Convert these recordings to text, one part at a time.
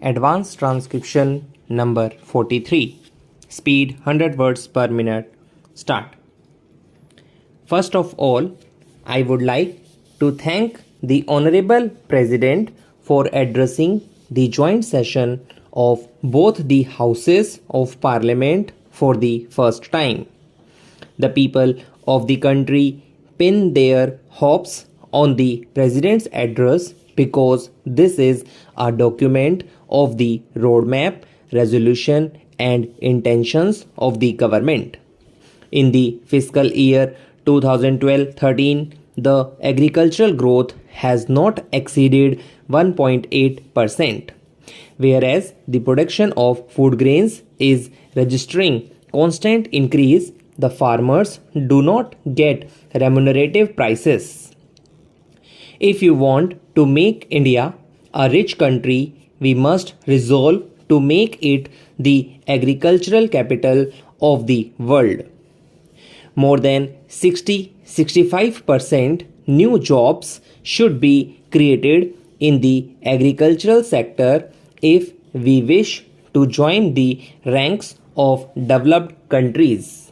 Advanced transcription number 43. Speed 100 words per minute. Start. First of all, I would like to thank the Honorable President for addressing the joint session of both the Houses of Parliament for the first time. The people of the country pin their hopes on the President's address because this is a document of the roadmap, resolution and intentions of the government. In the fiscal year 2012-13, the agricultural growth has not exceeded 1.8%, whereas the production of food grains is registering constant increase. The farmers do not get remunerative prices. If you want to make India a rich country, we must resolve to make it the agricultural capital of the world. More than 60-65% new jobs should be created in the agricultural sector if we wish to join the ranks of developed countries.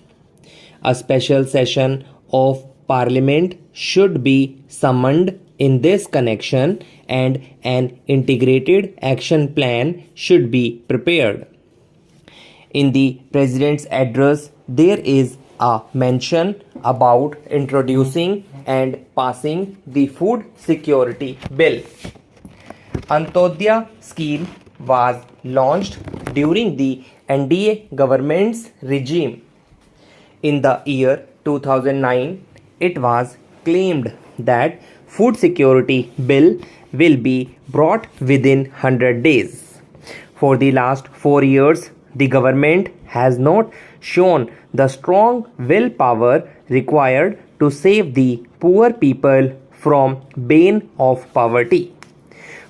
A special session of Parliament should be summoned in this connection and an integrated action plan should be prepared. In the President's address, there is a mention about introducing and passing the Food Security Bill. Antodaya scheme was launched during the NDA government's regime. In the year 2009, it was claimed that Food Security Bill will be brought within 100 days. For the last 4 years, the government has not shown the strong willpower required to save the poor people from bane of poverty.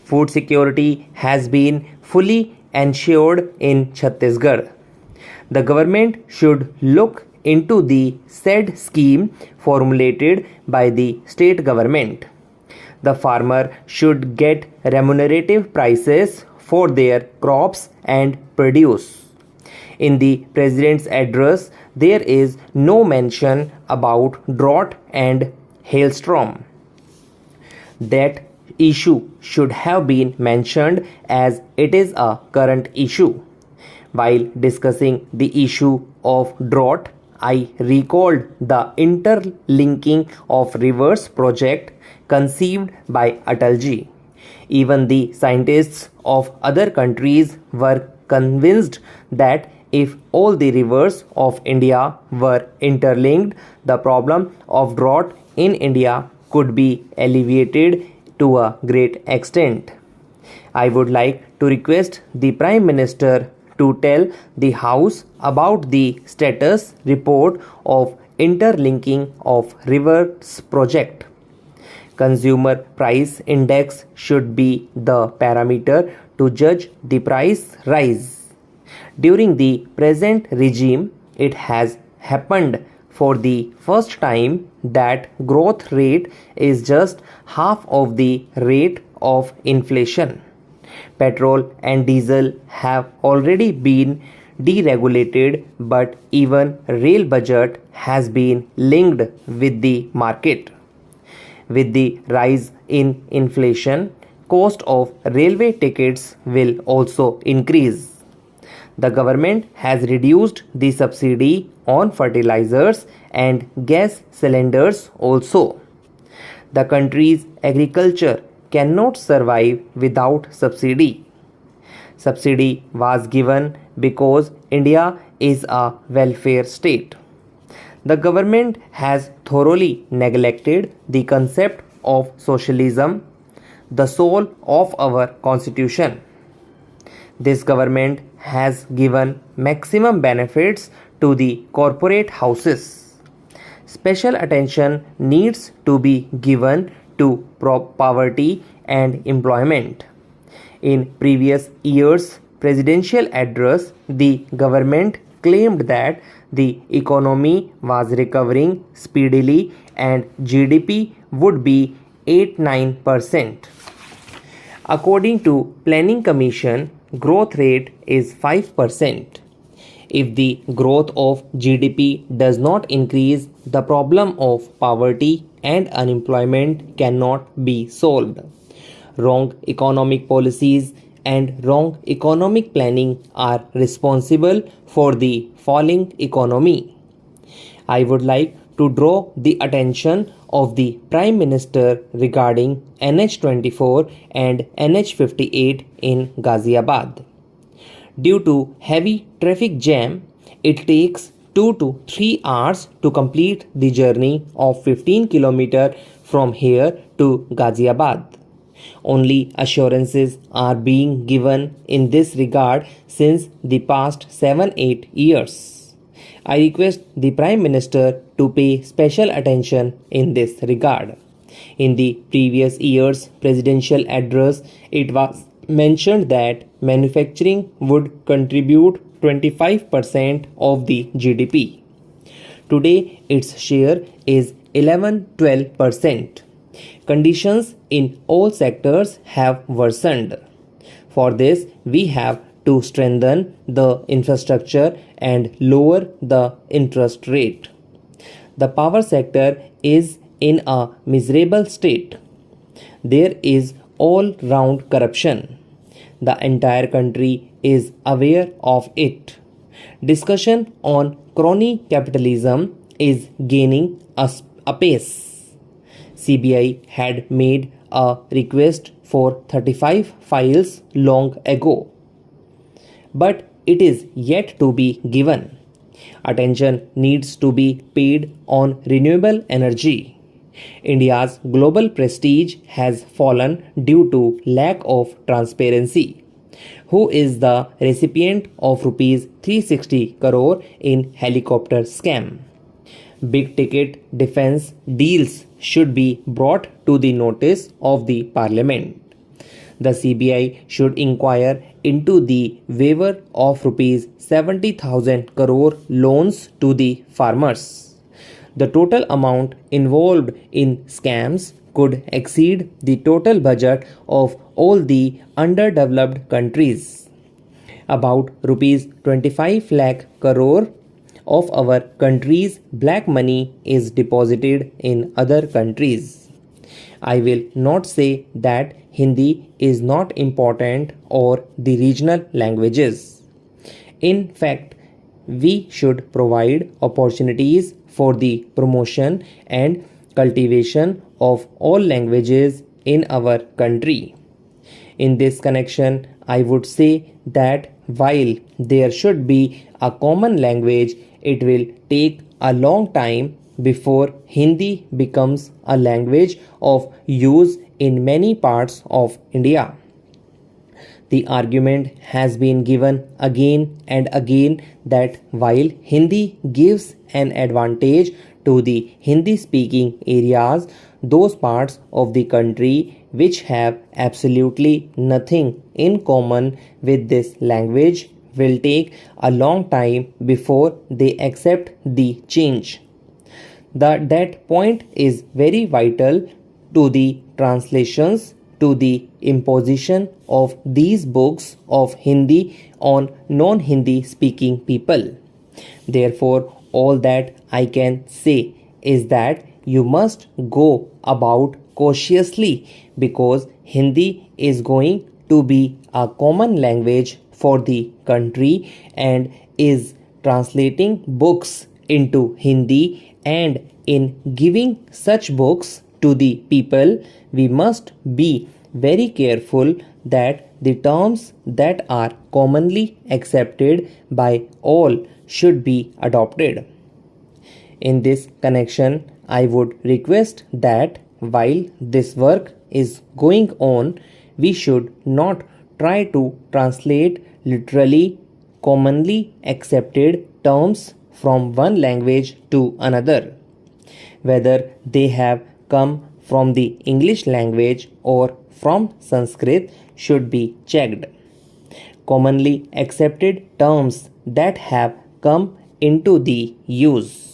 Food security has been fully ensured in Chhattisgarh. The government should look into the said scheme formulated by the state government. The farmer should get remunerative prices for their crops and produce. In the President's address, there is no mention about drought and hailstorm. That issue should have been mentioned as it is a current issue. While discussing the issue of drought, I recalled the interlinking of rivers project conceived by Atalji. Even the scientists of other countries were convinced that if all the rivers of India were interlinked, the problem of drought in India could be alleviated to a great extent. I would like to request the Prime Minister to tell the House about the status report of interlinking of rivers project. Consumer price index should be the parameter to judge the price rise. During the present regime, it has happened for the first time that growth rate is just half of the rate of inflation. Petrol and diesel have already been deregulated, but even rail budget has been linked with the market. With the rise in inflation, cost of railway tickets will also increase. The government has reduced the subsidy on fertilizers and gas cylinders also. The country's agriculture cannot survive without subsidy. Subsidy was given because India is a welfare state. The government has thoroughly neglected the concept of socialism, the soul of our constitution. This government has given maximum benefits to the corporate houses. Special attention needs to be given to poverty and employment. In previous years' presidential address, the government claimed that the economy was recovering speedily and GDP would be 8-9%. According to Planning Commission, growth rate is 5%. If the growth of GDP does not increase, the problem of poverty and unemployment cannot be solved. Wrong economic policies and wrong economic planning are responsible for the falling economy. I would like to draw the attention of the Prime Minister regarding NH24 and NH58 in Ghaziabad. Due to heavy traffic jam, it takes 2 to 3 hours to complete the journey of 15 km from here to Ghaziabad. Only assurances are being given in this regard since the past 7-8 years. I request the Prime Minister to pay special attention in this regard. In the previous year's presidential address, it was mentioned that manufacturing would contribute 25% of the GDP. Today, its share is 11-12%. Conditions in all sectors have worsened. For this, we have to strengthen the infrastructure and lower the interest rate. The power sector is in a miserable state. There is all-round corruption. The entire country is aware of it. Discussion on crony capitalism is gaining apace. CBI had made a request for 35 files long ago, but it is yet to be given. Attention needs to be paid on renewable energy. India's global prestige has fallen due to lack of transparency. Who is the recipient of rupees 360 crore in helicopter scam? Big ticket defense deals should be brought to the notice of the Parliament. The CBI should inquire into the waiver of rupees 70,000 crore loans to the farmers. The total amount involved in scams could exceed the total budget of all the underdeveloped countries. About rupees 25 lakh crore of our country's black money is deposited in other countries. I will not say that Hindi is not important or the regional languages. In fact, we should provide opportunities for the promotion and cultivation of all languages in our country. In this connection, I would say that while there should be a common language, it will take a long time before Hindi becomes a language of use in many parts of India. The argument has been given again and again that while Hindi gives an advantage to the Hindi-speaking areas, those parts of the country which have absolutely nothing in common with this language will take a long time before they accept the change. That point is very vital to the translations, to the imposition of these books of Hindi on non-Hindi speaking people. Therefore, all that I can say is that you must go about cautiously because Hindi is going to be a common language for the country and is translating books into Hindi, and in giving such books to the people, we must be very careful that the terms that are commonly accepted by all should be adopted. In this connection, I would request that while this work is going on, we should not try to translate literally commonly accepted terms from one language to another. Whether they have come from the English language or from Sanskrit should be checked. Commonly accepted terms that have come into the use